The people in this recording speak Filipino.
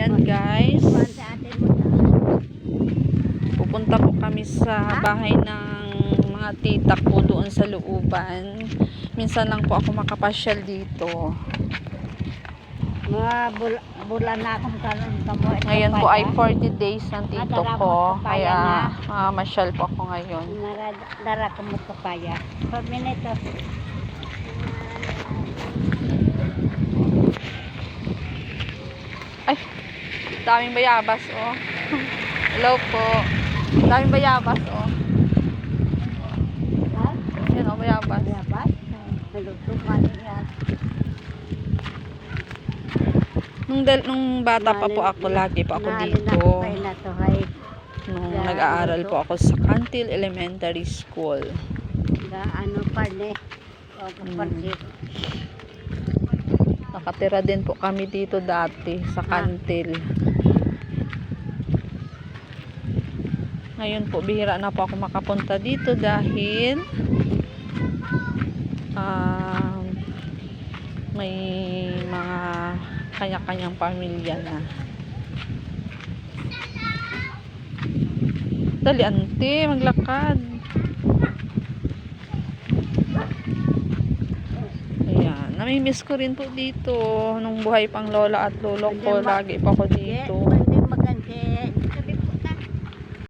Ayan guys, pupunta po kami sa bahay ng mga tita ko doon sa looban. Minsan lang po ako makapasyal dito. Mga bulan na akong talon kamo. Ngayon po ay 40 days ng tito ko, kaya masyal po ako ngayon. Dara ko mo papaya. 4 minutes. Ay, daming bayabas oh. Hello po. Daming bayabas oh. Ha? Yan oh, bayabas. Bayabas? Naluto pa yan. Nung bata pa po ako, lagi po ako dito. Nung nag-aaral po ako sa Cantil Elementary School. Ano pa ne? Nakatira din po kami dito dati sa Cantil. Ngayon po, bihira na po ako makapunta dito dahil may mga kanya-kanyang pamilya na. Dali ante, maglakad. Ayan, namimiss ko rin po dito. Nung buhay pang lola at lolo ko, lagi pa ako dito.